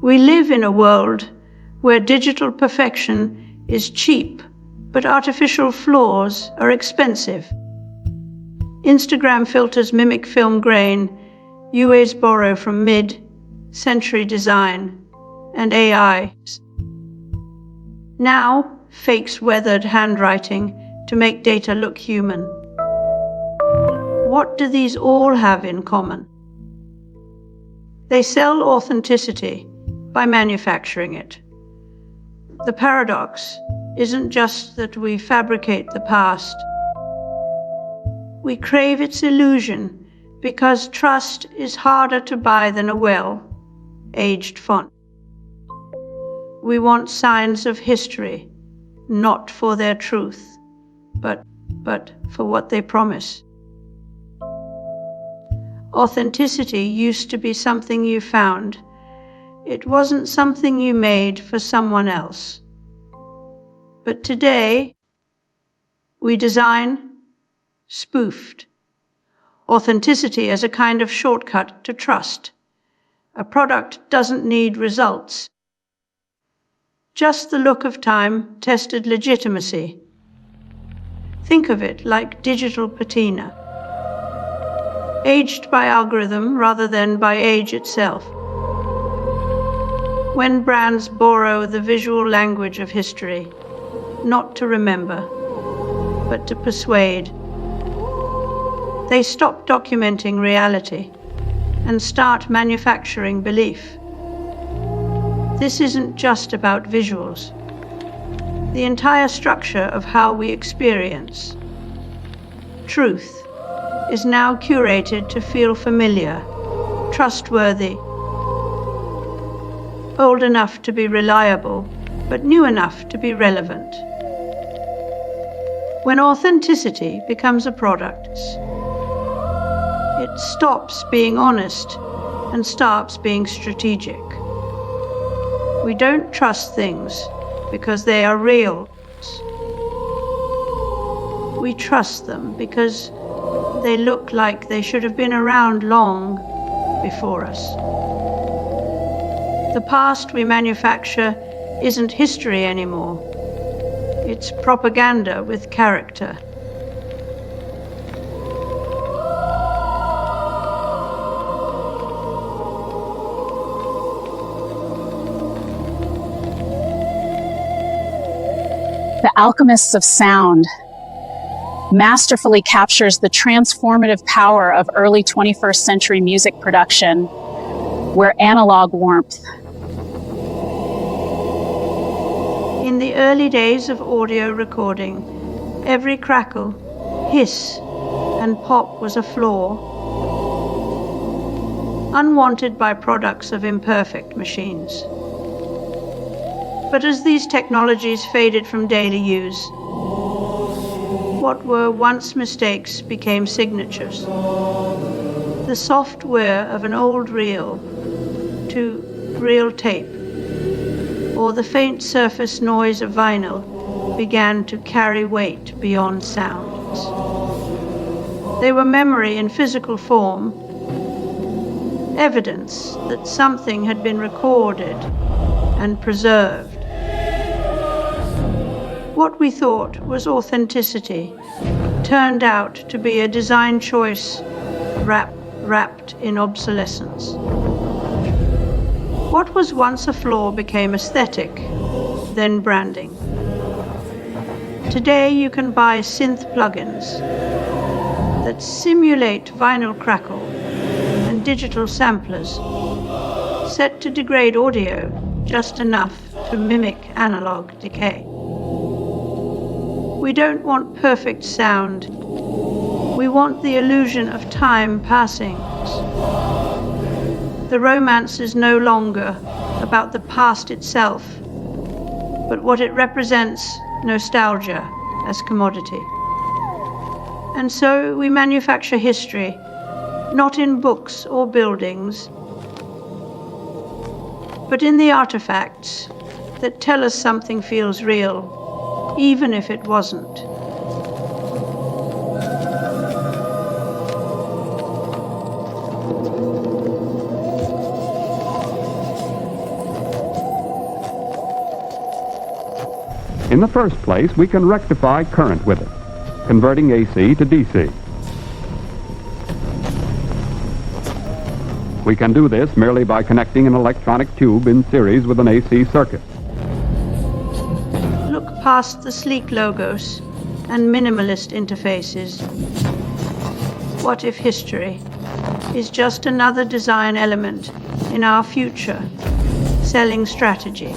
We live in a world where digital perfection is cheap, but artificial flaws are expensive. Instagram filters mimic film grain, UAs borrow from mid-century design, and AI. Now, fakes weathered handwriting to make data look human. What do these all have in common? They sell authenticity by manufacturing it. The paradox isn't just that we fabricate the past. We crave its illusion because trust is harder to buy than a well-aged font. We want signs of history, not for their truth, but for what they promise. Authenticity used to be something you found. It wasn't something you made for someone else. But today, we design spoofed authenticity as a kind of shortcut to trust. A product doesn't need results. Just the look of time-tested legitimacy. Think of it like digital patina, aged by algorithm rather than by age itself. When brands borrow the visual language of history, not to remember, but to persuade, they stop documenting reality and start manufacturing belief. This isn't just about visuals. The entire structure of how we experience truth is now curated to feel familiar, trustworthy, old enough to be reliable, but new enough to be relevant. When authenticity becomes a product, it stops being honest and starts being strategic. We don't trust things because they are real. We trust them because they look like they should have been around long before us. The past we manufacture isn't history anymore. It's propaganda with character. The Alchemists of Sound masterfully captures the transformative power of early 21st century music production, where analog warmth. In the early days of audio recording, every crackle, hiss, and pop was a flaw, unwanted byproducts of imperfect machines. But as these technologies faded from daily use, what were once mistakes became signatures. The soft whir of an old reel to reel tape, or the faint surface noise of vinyl, began to carry weight beyond sounds. They were memory in physical form, evidence that something had been recorded and preserved. What we thought was authenticity turned out to be a design choice wrapped in obsolescence. What was once a flaw became aesthetic, then branding. Today you can buy synth plugins that simulate vinyl crackle and digital samplers set to degrade audio just enough to mimic analog decay. We don't want perfect sound. We want the illusion of time passing. The romance is no longer about the past itself, but what it represents, nostalgia, as commodity. And so we manufacture history, not in books or buildings, but in the artifacts that tell us something feels real, even if it wasn't. In the first place, we can rectify current with it, converting AC to DC. We can do this merely by connecting an electronic tube in series with an AC circuit. Look past the sleek logos and minimalist interfaces. What if history is just another design element in our future selling strategy?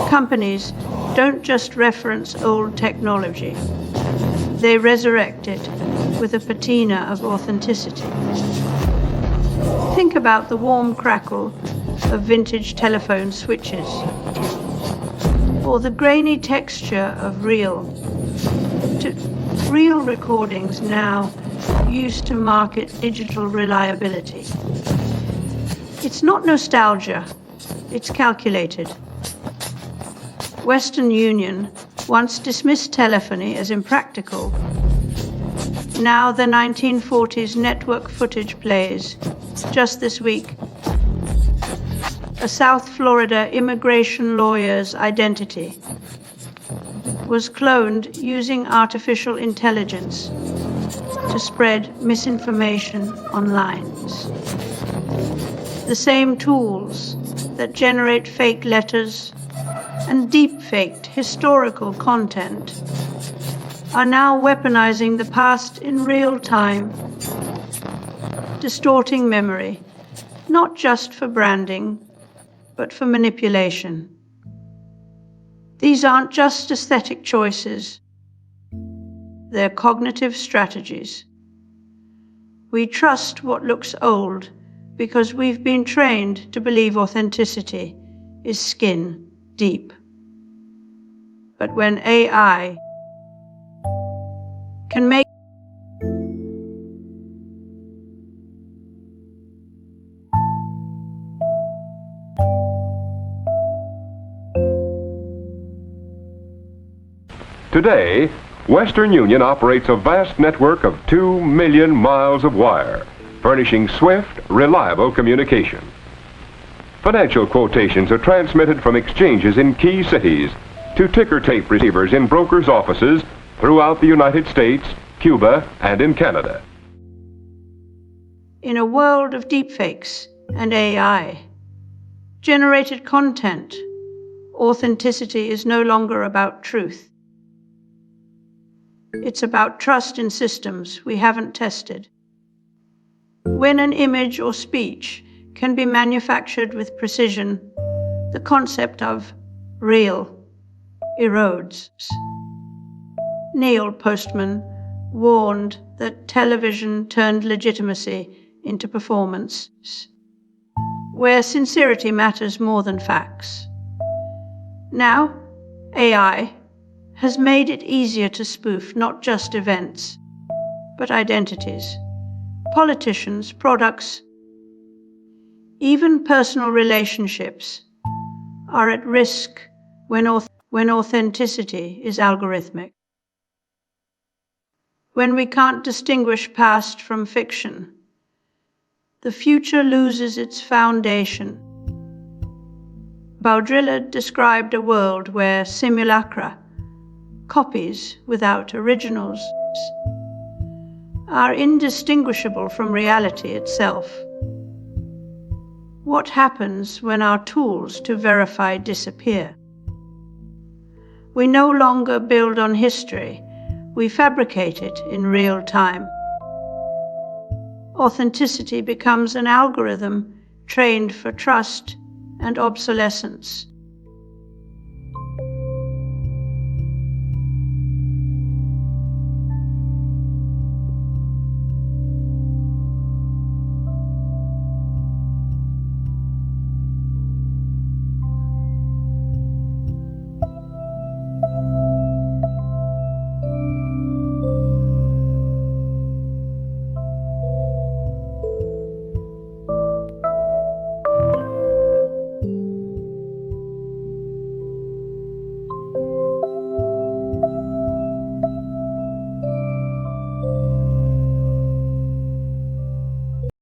Companies don't just reference old technology. They resurrect it with a patina of authenticity. Think about the warm crackle of vintage telephone switches, or the grainy texture of reel recordings now used to market digital reliability. It's not nostalgia, it's calculated. Western Union once dismissed telephony as impractical. Now the 1940s network footage plays. Just this week, a South Florida immigration lawyer's identity was cloned using artificial intelligence to spread misinformation online. The same tools that generate fake letters and deep-faked historical content are now weaponizing the past in real time, distorting memory, not just for branding, but for manipulation. These aren't just aesthetic choices, they're cognitive strategies. We trust what looks old because we've been trained to believe authenticity is skin deep. But when AI can make Today, Western Union operates a vast network of 2 million miles of wire, furnishing swift, reliable communication. Financial quotations are transmitted from exchanges in key cities to ticker tape receivers in brokers' offices throughout the United States, Cuba, and in Canada. In a world of deepfakes and AI, generated content, authenticity is no longer about truth. It's about trust in systems we haven't tested. When an image or speech can be manufactured with precision, the concept of real erodes. Neil Postman warned that television turned legitimacy into performance, where sincerity matters more than facts. Now, AI has made it easier to spoof not just events, but identities, politicians, products, even personal relationships are at risk when authenticity is algorithmic. When we can't distinguish past from fiction, the future loses its foundation. Baudrillard described a world where simulacra, copies without originals, are indistinguishable from reality itself. What happens when our tools to verify disappear? We no longer build on history, we fabricate it in real time. Authenticity becomes an algorithm trained for trust and obsolescence.